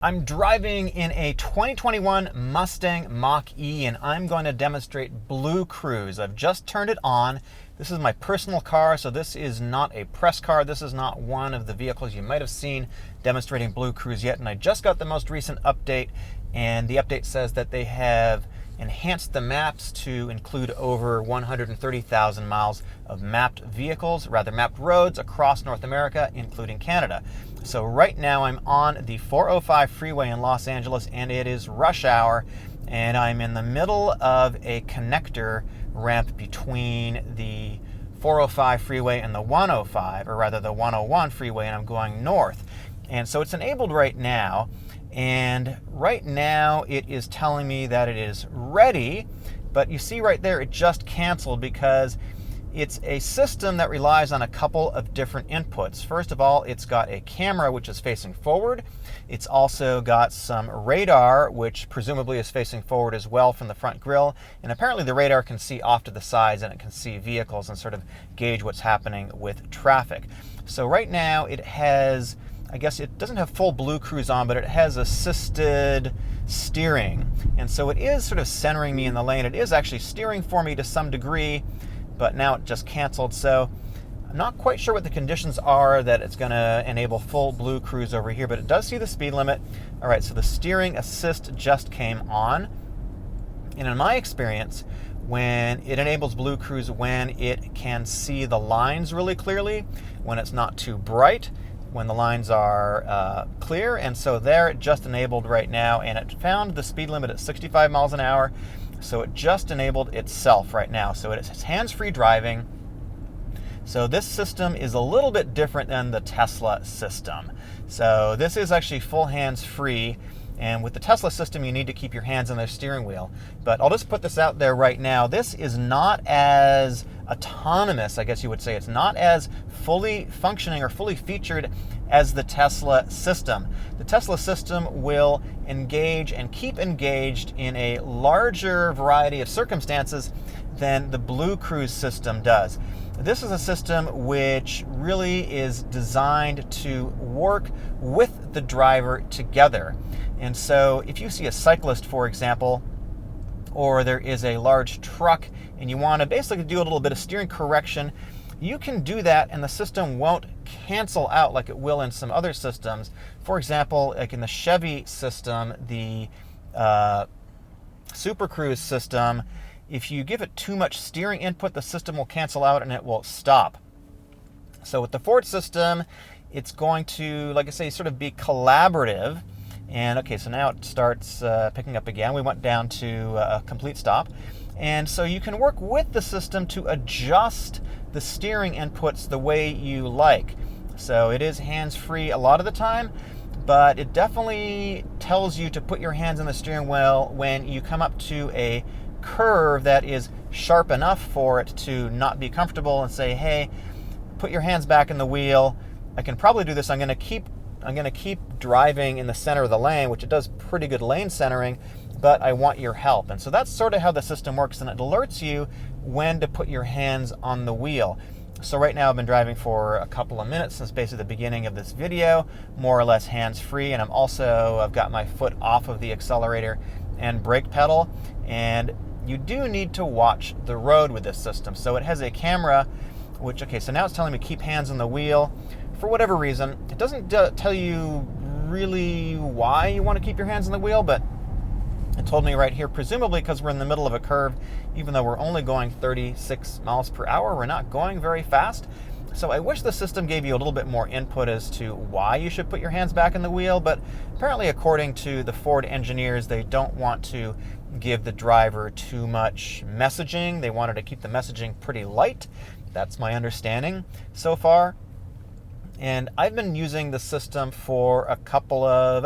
I'm driving in a 2021 Mustang Mach-E and I'm going to demonstrate BlueCruise. I've just turned it on. This is my personal car, so this is not a press car. This is not one of the vehicles you might have seen demonstrating BlueCruise yet. And I just got the most recent update, and the update says that they have enhanced the maps to include over 130,000 miles of mapped roads across North America, including Canada. So right now I'm on the 405 freeway in Los Angeles, and it is rush hour, and I'm in the middle of a connector ramp between the 405 freeway and the 105, or rather the 101 freeway, and I'm going north. And so it's enabled right now. And right now it is telling me that it is ready, but you see right there it just canceled because it's a system that relies on a couple of different inputs. First of all, it's got a camera which is facing forward. It's also got some radar, which presumably is facing forward as well from the front grille. And apparently the radar can see off to the sides, and it can see vehicles and sort of gauge what's happening with traffic. So right now it has, I guess it doesn't have full BlueCruise on, but it has assisted steering. And so it is sort of centering me in the lane. It is actually steering for me to some degree, but now it just canceled. So I'm not quite sure what the conditions are that it's going to enable full BlueCruise over here, but it does see the speed limit. All right, so the steering assist just came on. And in my experience, when it enables BlueCruise, when it can see the lines really clearly, when it's not too bright, when the lines are clear. And so there it just enabled right now, and it found the speed limit at 65 miles an hour. So it just enabled itself right now. So it's hands-free driving. So this system is a little bit different than the Tesla system. So this is actually full hands-free. And with the Tesla system, you need to keep your hands on the steering wheel. But I'll just put this out there right now. This is not as autonomous, I guess you would say. It's not as fully functioning or fully featured as the Tesla system. The Tesla system will engage and keep engaged in a larger variety of circumstances than the BlueCruise system does. This is a system which really is designed to work with the driver together. And so if you see a cyclist, for example, or there is a large truck and you want to basically do a little bit of steering correction, you can do that and the system won't cancel out like it will in some other systems. For example, like in the Chevy system, the Super Cruise system, if you give it too much steering input, the system will cancel out and it will stop. So with the Ford system, it's going to, like I say, sort of be collaborative. And okay, so now it starts picking up again. We went down to a complete stop. And so you can work with the system to adjust the steering inputs the way you like. So it is hands-free a lot of the time, but it definitely tells you to put your hands on the steering wheel when you come up to a curve that is sharp enough for it to not be comfortable and say, hey, put your hands back in the wheel. I can probably do this. I'm going to keep driving in the center of the lane, which it does pretty good lane centering, but I want your help. And so that's sort of how the system works, and it alerts you when to put your hands on the wheel. So right now I've been driving for a couple of minutes since basically the beginning of this video, more or less hands-free, and I've got my foot off of the accelerator and brake pedal. And you do need to watch the road with this system. So it has a camera, which, okay, so now it's telling me keep hands on the wheel. For whatever reason, it doesn't tell you really why you want to keep your hands on the wheel, but it told me right here, presumably because we're in the middle of a curve, even though we're only going 36 miles per hour, we're not going very fast. So I wish the system gave you a little bit more input as to why you should put your hands back in the wheel, but apparently according to the Ford engineers, they don't want to give the driver too much messaging. They wanted to keep the messaging pretty light. That's my understanding so far. And I've been using the system for I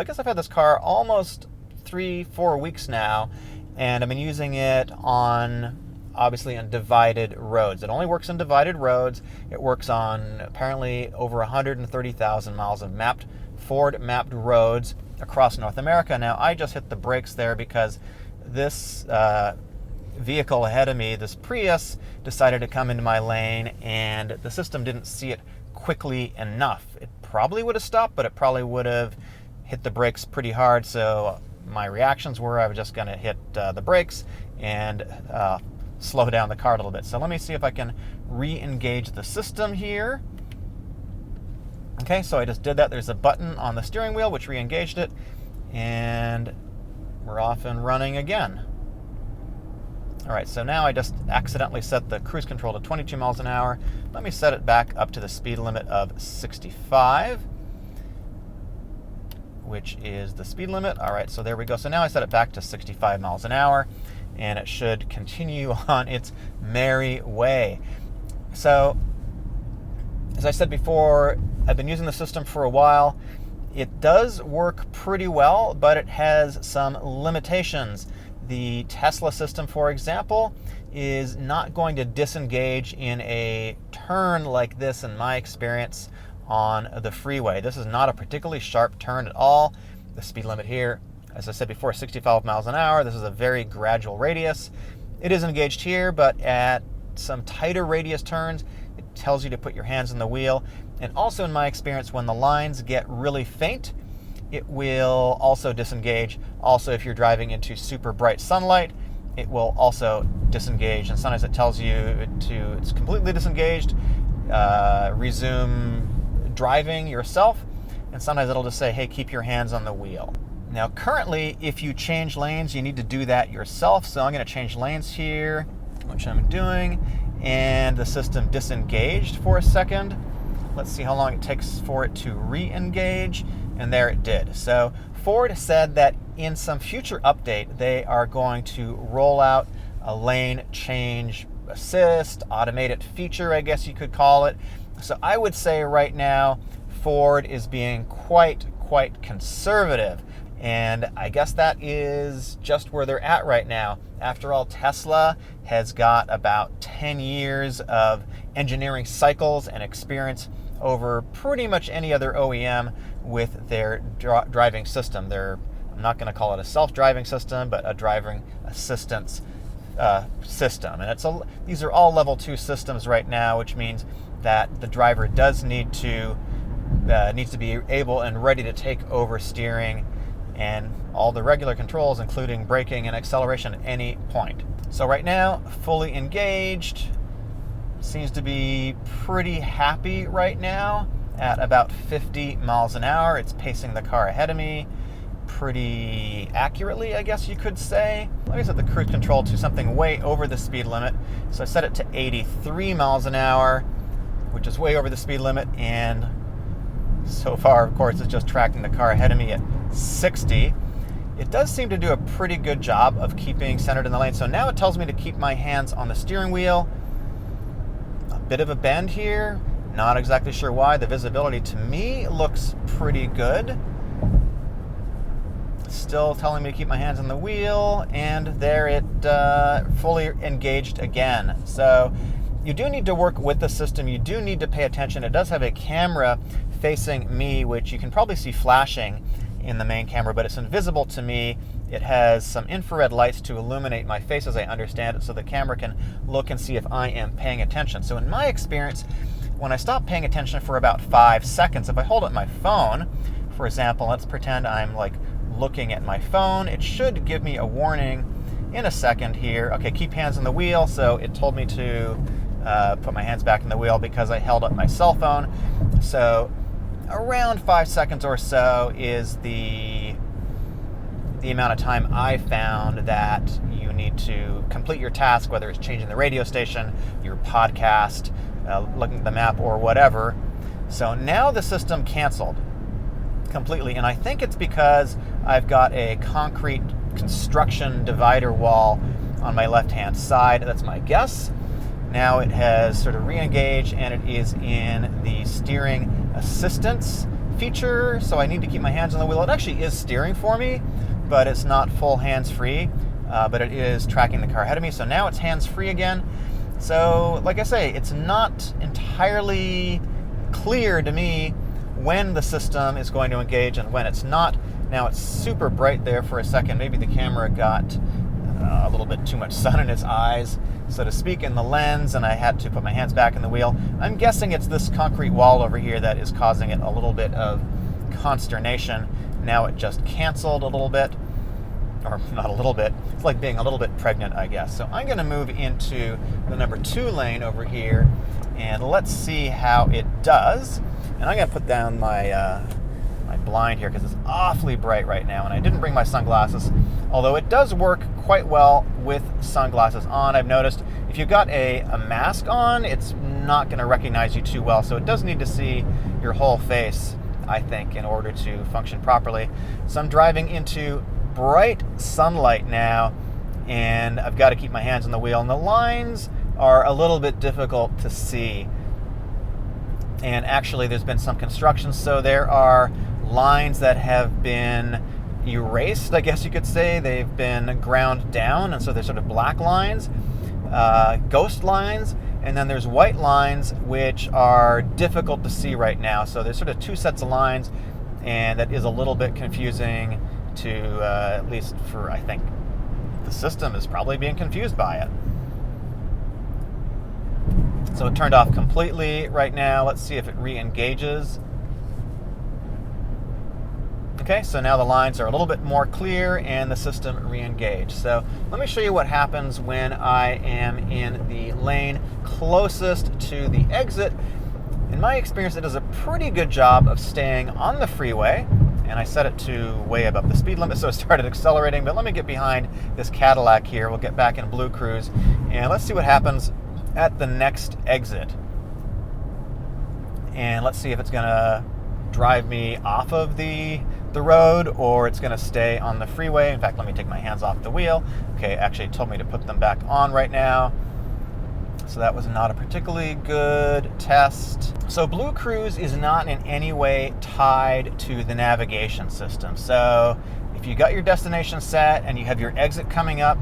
guess I've had this car almost 3-4 weeks now, and I've been using it obviously on divided roads. It only works on divided roads. It works on apparently over 130,000 miles of Ford mapped roads across North America. Now, I just hit the brakes there because this vehicle ahead of me, this Prius, decided to come into my lane, and the system didn't see it quickly enough. It probably would have stopped, but it probably would have hit the brakes pretty hard, so my reactions were I was just going to hit the brakes and slow down the car a little bit. So let me see if I can re-engage the system here. Okay, so I just did that. There's a button on the steering wheel which re-engaged it, and we're off and running again. All right, so now I just accidentally set the cruise control to 22 miles an hour. Let me set it back up to the speed limit of 65, which is the speed limit. All right, so there we go. So now I set it back to 65 miles an hour, and it should continue on its merry way. So, as I said before, I've been using the system for a while. It does work pretty well, but it has some limitations. The Tesla system, for example, is not going to disengage in a turn like this, in my experience, on the freeway. This is not a particularly sharp turn at all. The speed limit here, as I said before, 65 miles an hour. This is a very gradual radius. It is engaged here, but at some tighter radius turns, it tells you to put your hands on the wheel. And also, in my experience, when the lines get really faint, it will also disengage. Also, if you're driving into super bright sunlight, it will also disengage. And sometimes it tells you it's completely disengaged, resume driving yourself. And sometimes it'll just say, hey, keep your hands on the wheel. Now, currently, if you change lanes, you need to do that yourself. So I'm going to change lanes here, which I'm doing. And the system disengaged for a second. Let's see how long it takes for it to re-engage. And there it did. So Ford said that in some future update, they are going to roll out a lane change assist, automated feature, I guess you could call it. So I would say right now, Ford is being quite conservative. And I guess that is just where they're at right now. After all, Tesla has got about 10 years of engineering cycles and experience over pretty much any other OEM with their driving system. I'm not going to call it a self-driving system, but a driving assistance system. And these are all level 2 systems right now, which means that the driver does needs to be able and ready to take over steering and all the regular controls, including braking and acceleration at any point. So right now, fully engaged. Seems to be pretty happy right now at about 50 miles an hour. It's pacing the car ahead of me pretty accurately, I guess you could say. Let me set the cruise control to something way over the speed limit. So I set it to 83 miles an hour, which is way over the speed limit. And so far, of course, it's just tracking the car ahead of me at 60. It does seem to do a pretty good job of keeping centered in the lane. So now it tells me to keep my hands on the steering wheel. Bit of a bend here, not exactly sure why. The visibility to me looks pretty good. Still telling me to keep my hands on the wheel, and there it fully engaged again. So you do need to work with the system. You do need to pay attention. It does have a camera facing me, which you can probably see flashing in the main camera, but it's invisible to me. It has some infrared lights to illuminate my face, as I understand it, so the camera can look and see if I am paying attention. So in my experience, when I stop paying attention for about 5 seconds, if I hold up my phone, for example, let's pretend I'm like looking at my phone, it should give me a warning in a second here. Okay, keep hands on the wheel. So it told me to put my hands back in the wheel because I held up my cell phone. So around 5 seconds or so is the amount of time I found that you need to complete your task, whether it's changing the radio station, your podcast, looking at the map, or whatever. So now the system canceled completely, and I think it's because I've got a concrete construction divider wall on my left-hand side. That's my guess. Now it has sort of re-engaged, and it is in the steering assistance feature, so I need to keep my hands on the wheel. It actually is steering for me, but it's not full hands-free, but it is tracking the car ahead of me. So now it's hands-free again. So, like I say, it's not entirely clear to me when the system is going to engage and when it's not. Now it's super bright there for a second. Maybe the camera got a little bit too much sun in its eyes, so to speak, in the lens, and I had to put my hands back in the wheel. I'm guessing it's this concrete wall over here that is causing it a little bit of consternation. Now it just canceled a little bit, or not a little bit. It's like being a little bit pregnant, I guess. So I'm going to move into the number 2 lane over here, and let's see how it does. And I'm going to put down my my blind here because it's awfully bright right now, and I didn't bring my sunglasses, although it does work quite well with sunglasses on. I've noticed if you've got a mask on, it's not going to recognize you too well, so it does need to see your whole face, I think, in order to function properly. So I'm driving into bright sunlight now, and I've got to keep my hands on the wheel, and the lines are a little bit difficult to see. And actually there's been some construction, so there are lines that have been erased, I guess you could say. They've been ground down, and so they're sort of black lines, ghost lines, and then there's white lines which are difficult to see right now. So there's sort of 2 sets of lines, and that is a little bit confusing to, at least for, I think, the system is probably being confused by it. So it turned off completely right now. Let's see if it re-engages. Okay, so now the lines are a little bit more clear and the system re-engaged. So let me show you what happens when I am in the lane closest to the exit. In my experience, it does a pretty good job of staying on the freeway, and I set it to way above the speed limit, so it started accelerating. But let me get behind this Cadillac here. We'll get back in BlueCruise, and let's see what happens at the next exit. And let's see if it's gonna drive me off of the road, or it's gonna stay on the freeway. In fact, let me take my hands off the wheel. Okay, actually it told me to put them back on right now. So that was not a particularly good test. So BlueCruise is not in any way tied to the navigation system. So if you got your destination set and you have your exit coming up,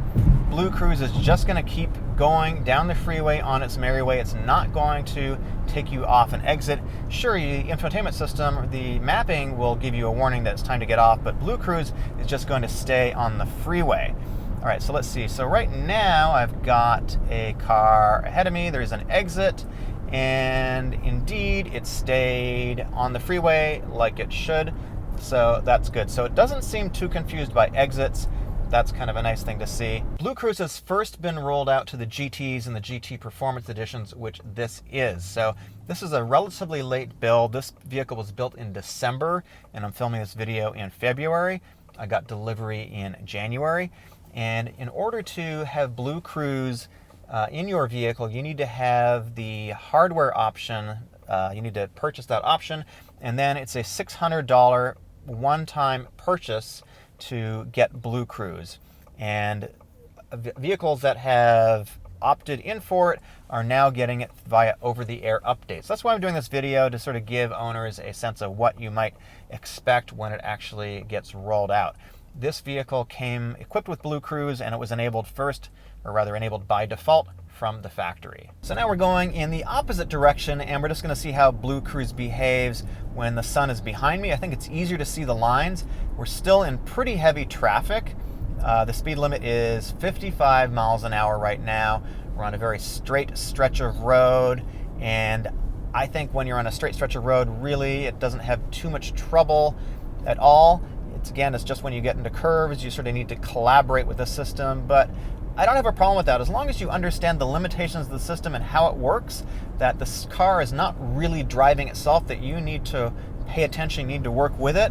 BlueCruise is just going to keep going down the freeway on its merry way. It's not going to take you off an exit. Sure, the infotainment system, the mapping will give you a warning that it's time to get off, but BlueCruise is just going to stay on the freeway. All right, so let's see. So right now I've got a car ahead of me. There's an exit, and indeed it stayed on the freeway like it should. So that's good. So it doesn't seem too confused by exits. That's kind of a nice thing to see. BlueCruise has first been rolled out to the GTs and the GT Performance Editions, which this is. So this is a relatively late build. This vehicle was built in December, and I'm filming this video in February. I got delivery in January. And in order to have BlueCruise in your vehicle, you need to have the hardware option. You need to purchase that option, and then it's a $600 one-time purchase to get BlueCruise. And vehicles that have opted in for it are now getting it via over-the-air updates. That's why I'm doing this video, to sort of give owners a sense of what you might expect when it actually gets rolled out. This vehicle came equipped with BlueCruise, and it was enabled first, or rather enabled by default, from the factory. So now we're going in the opposite direction, and we're just going to see how BlueCruise behaves when the sun is behind me. I think it's easier to see the lines. We're still in pretty heavy traffic. The speed limit is 55 miles an hour right now. We're on a very straight stretch of road, and I think when you're on a straight stretch of road, really, it doesn't have too much trouble at all. It's just when you get into curves, you sort of need to collaborate with the system, but I don't have a problem with that. As long as you understand the limitations of the system and how it works, that this car is not really driving itself, that you need to pay attention, you need to work with it,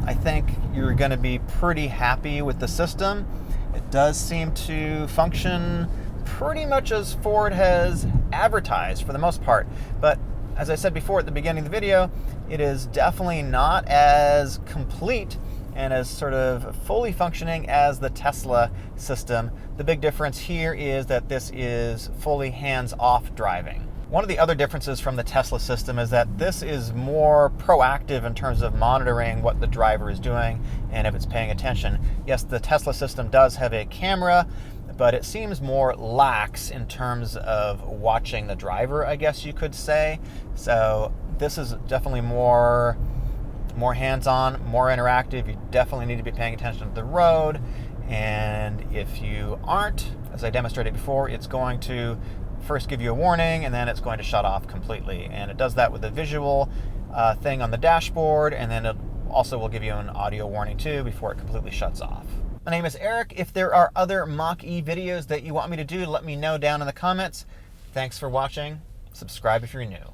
I think you're going to be pretty happy with the system. It does seem to function pretty much as Ford has advertised for the most part, but as I said before at the beginning of the video, it is definitely not as complete and as sort of fully functioning as the Tesla system. The big difference here is that this is fully hands-off driving. One of the other differences from the Tesla system is that this is more proactive in terms of monitoring what the driver is doing and if it's paying attention. Yes, the Tesla system does have a camera, but it seems more lax in terms of watching the driver, I guess you could say. So this is definitely more hands-on, more interactive. You definitely need to be paying attention to the road, and if you aren't, as I demonstrated before, it's going to first give you a warning, and then it's going to shut off completely. And it does that with a visual thing on the dashboard, and then it Also, we'll give you an audio warning too before it completely shuts off. My name is Eric. If there are other Mach-E videos that you want me to do, let me know down in the comments. Thanks for watching. Subscribe if you're new.